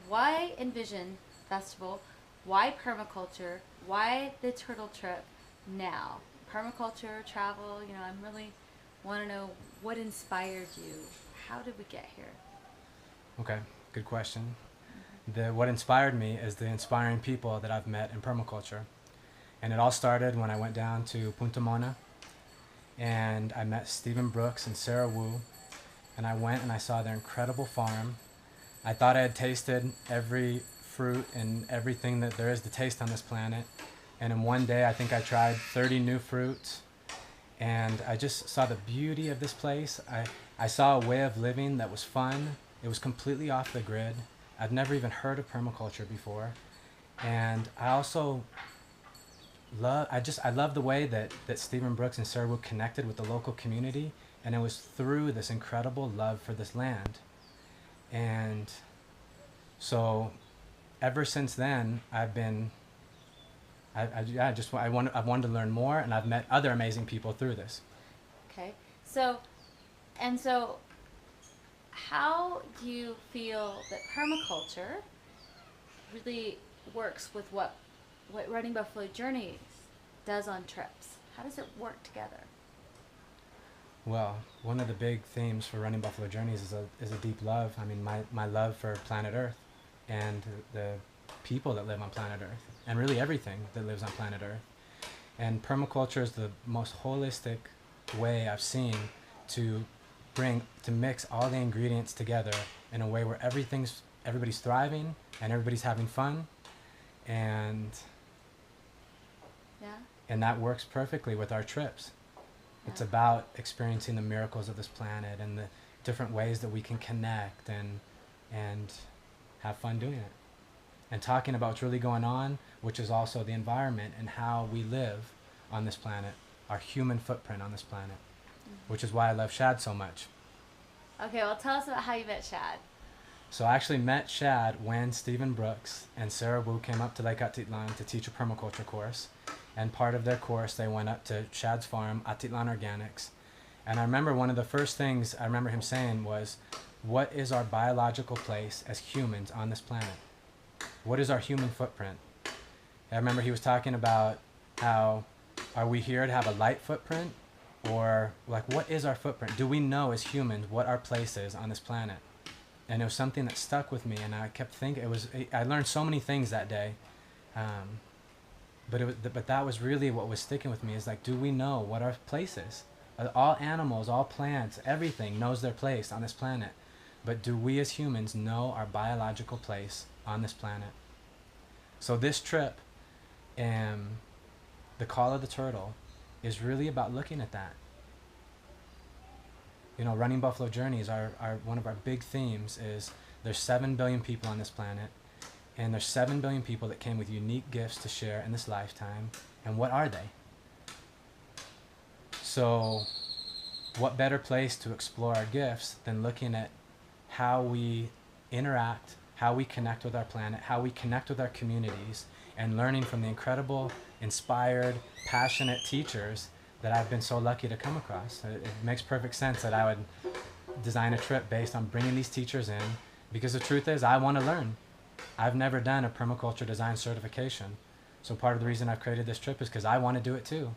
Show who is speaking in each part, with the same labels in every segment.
Speaker 1: why Envision Festival? Why permaculture? Why the turtle trip now? Permaculture, travel, I'm really want to know what inspired you. How did we get here?
Speaker 2: Okay, good question. What inspired me is the inspiring people that I've met in permaculture. And it all started when I went down to Punta Mona and I met Stephen Brooks and Sarah Wu. And I went and I saw their incredible farm. I thought I had tasted every fruit and everything that there is to taste on this planet. And in one day, I think I tried 30 new fruits. And I just saw the beauty of this place. I saw a way of living that was fun. It was completely off the grid. I'd never even heard of permaculture before. And I also I love the way that Stephen Brooks and Sarah Wu connected with the local community, and it was through this incredible love for this land. And so, ever since then, I've wanted to learn more, and I've met other amazing people through this.
Speaker 1: Okay. So how do you feel that permaculture really works with what Running Buffalo Journeys does on trips? How does it work together?
Speaker 2: Well, one of the big themes for Running Buffalo Journeys is a deep love. I mean, my love for planet Earth and the people that live on planet Earth, and really everything that lives on planet Earth. And permaculture is the most holistic way I've seen to mix all the ingredients together in a way where everybody's thriving and everybody's having fun, and
Speaker 1: Yeah.
Speaker 2: and that works perfectly with our trips. It's
Speaker 1: Yeah.
Speaker 2: about experiencing the miracles of this planet and the different ways that we can connect and have fun doing it. And talking about what's really going on, which is also the environment and how we live on this planet, our human footprint on this planet, which is why I love Shad so much.
Speaker 1: Okay, well, tell us about how you met Shad.
Speaker 2: So I actually met Shad when Stephen Brooks and Sarah Wu came up to Lake Atitlan to teach a permaculture course. And part of their course, they went up to Shad's farm, Atitlan Organics. And I remember one of the first things I remember him saying was, what is our biological place as humans on this planet? What is our human footprint? I remember he was talking about how, are we here to have a light footprint? Or like, what is our footprint? Do we know as humans what our place is on this planet? And it was something that stuck with me, and I kept thinking, I learned so many things that day. But that was really what was sticking with me, is like, do we know what our place is? All animals, all plants, everything knows their place on this planet. But do we as humans know our biological place on this planet? So this trip, the Call of the Turtle, is really about looking at that. Running Buffalo Journeys, one of our big themes is there's 7 billion people on this planet, and there's 7 billion people that came with unique gifts to share in this lifetime. And what are they? So what better place to explore our gifts than looking at how we interact, how we connect with our planet, how we connect with our communities, and learning from the incredible, inspired, passionate teachers that I've been so lucky to come across. It makes perfect sense that I would design a trip based on bringing these teachers in, because the truth is, I want to learn. I've never done a permaculture design certification. So part of the reason I've created this trip is because I want to do it too.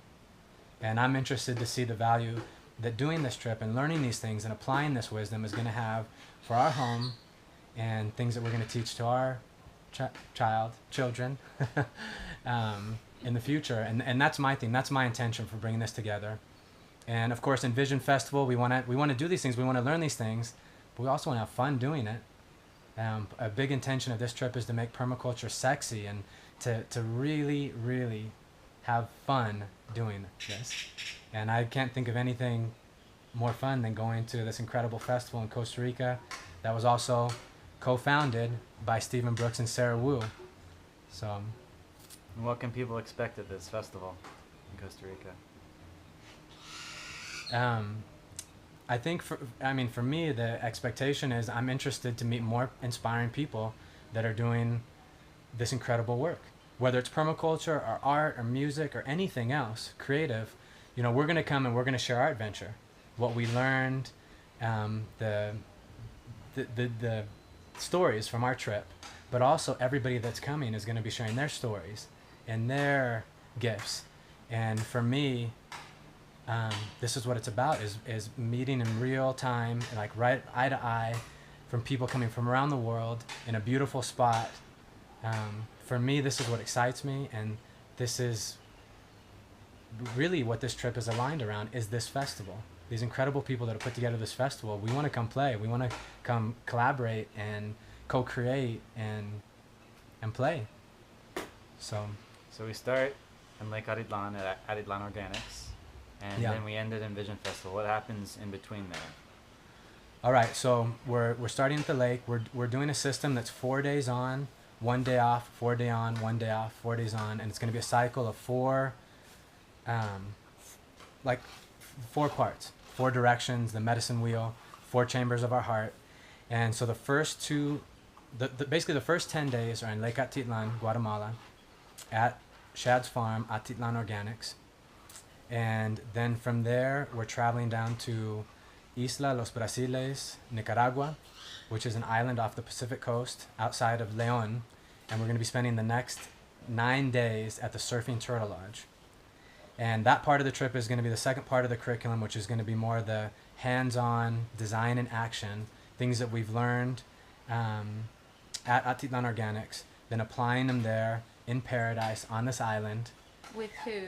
Speaker 2: And I'm interested to see the value that doing this trip and learning these things and applying this wisdom is going to have for our home, and things that we're going to teach to our children in the future. And that's my thing. That's my intention for bringing this together. And of course, Envision Festival, we want to do these things. We want to learn these things, but we also want to have fun doing it. A big intention of this trip is to make permaculture sexy and to really, really have fun doing this. And I can't think of anything more fun than going to this incredible festival in Costa Rica that was also co-founded by Stephen Brooks and Sarah Wu. So,
Speaker 3: And what can people expect at this festival in Costa Rica?
Speaker 2: I think for me, the expectation is I'm interested to meet more inspiring people that are doing this incredible work. Whether it's permaculture or art or music or anything else, creative, we're going to come and we're going to share our adventure. What we learned, the stories from our trip, but also everybody that's coming is going to be sharing their stories and their gifts. And for me, this is what it's about, is meeting in real time, like right eye to eye, from people coming from around the world in a beautiful spot. For me, this is what excites me, and this is really what this trip is aligned around, is this festival. These incredible people that have put together this festival, we want to come play. We want to come collaborate and co-create and play. So
Speaker 3: we start in Lake Atitlan at Atitlan Organics, and
Speaker 2: Yeah.
Speaker 3: then we end it in Vision Festival. What happens in between there?
Speaker 2: all right, so we're starting at the lake. We're doing a system that's 4 days on, 1 day off, 4 day on, 1 day off, 4 days on, and it's going to be a cycle of four parts, 4 directions, the medicine wheel, 4 chambers of our heart. And so the first two, basically the first 10 days are in Lake Atitlan, Guatemala, at Shad's farm, Atitlan Organics. And then from there, we're traveling down to Isla Los Brasiles, Nicaragua, which is an island off the Pacific coast outside of Leon. And we're going to be spending the next 9 days at the Surfing Turtle Lodge. And that part of the trip is going to be the second part of the curriculum, which is going to be more the hands-on design and action, things that we've learned at Atitlan Organics, then applying them there in paradise on this island.
Speaker 1: With who?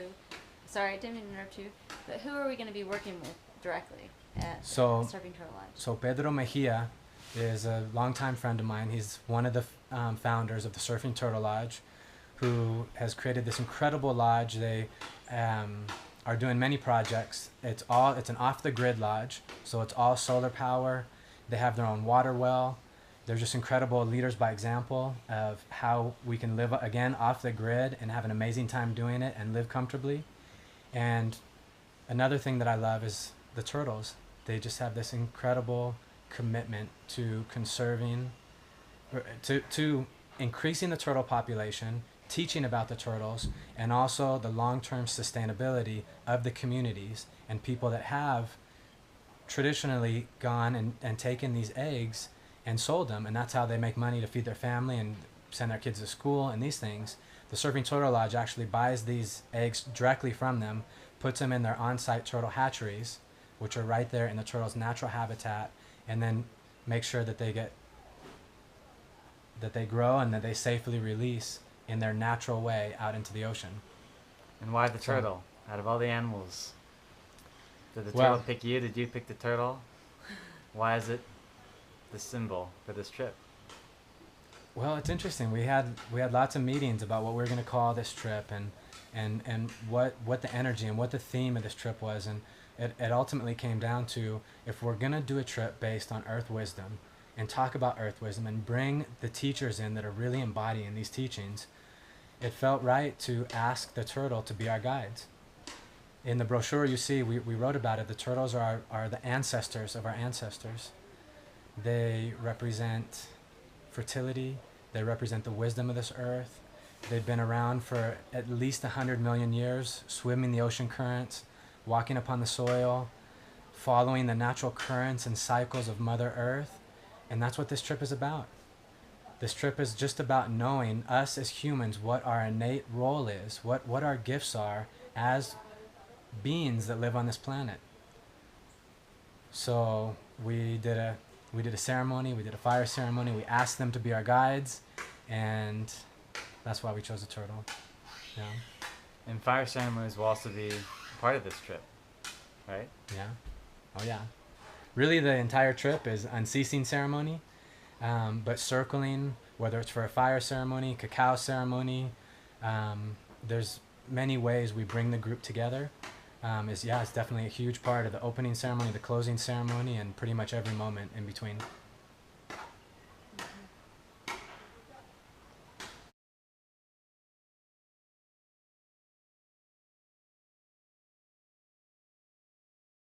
Speaker 1: Sorry, I didn't mean to interrupt you. But who are we going to be working with directly at
Speaker 2: So-
Speaker 1: Surfing Turtle Lodge?
Speaker 2: So Pedro Mejia is a longtime friend of mine. He's one of the founders of the Surfing Turtle Lodge, who has created this incredible lodge. They are doing many projects. It's an off-the-grid lodge, so it's all solar power. They have their own water well. They're just incredible leaders by example of how we can live, again, off the grid and have an amazing time doing it and live comfortably. And another thing that I love is the turtles. They just have this incredible commitment to conserving, to increasing the turtle population, teaching about the turtles, and also the long-term sustainability of the communities and people that have traditionally gone and taken these eggs and sold them, and that's how they make money to feed their family and send their kids to school and these things. The Surfing Turtle Lodge actually buys these eggs directly from them, puts them in their on-site turtle hatcheries, which are right there in the turtles' natural habitat, and then make sure that they grow and that they safely release in their natural way out into the ocean.
Speaker 3: And why the
Speaker 2: So-
Speaker 3: turtle? Out of all the animals, did the
Speaker 2: Well-
Speaker 3: turtle pick you? Did you pick the turtle? Why is it the symbol for this trip?
Speaker 2: Well, it's interesting. We had lots of meetings about what we were going to call this trip and what the energy and what the theme of this trip was, and it ultimately came down to, if we're going to do a trip based on earth wisdom and talk about earth wisdom and bring the teachers in that are really embodying these teachings, it felt right to ask the turtle to be our guides. In the brochure you see, we wrote about it. The turtles are the ancestors of our ancestors. They represent fertility. They represent the wisdom of this earth. They've been around for at least 100 million years, swimming the ocean currents, walking upon the soil, following the natural currents and cycles of Mother Earth. And that's what this trip is about. This trip is just about knowing, us as humans, what our innate role is, what our gifts are as beings that live on this planet. So we did a ceremony, we did a fire ceremony, we asked them to be our guides, and that's why we chose a turtle. Yeah.
Speaker 3: And fire ceremonies will also be part of this trip, right?
Speaker 2: Yeah. Oh yeah. Really, the entire trip is unceasing ceremony, but circling, whether it's for a fire ceremony, cacao ceremony, there's many ways we bring the group together. It's definitely a huge part of the opening ceremony, the closing ceremony, and pretty much every moment in between.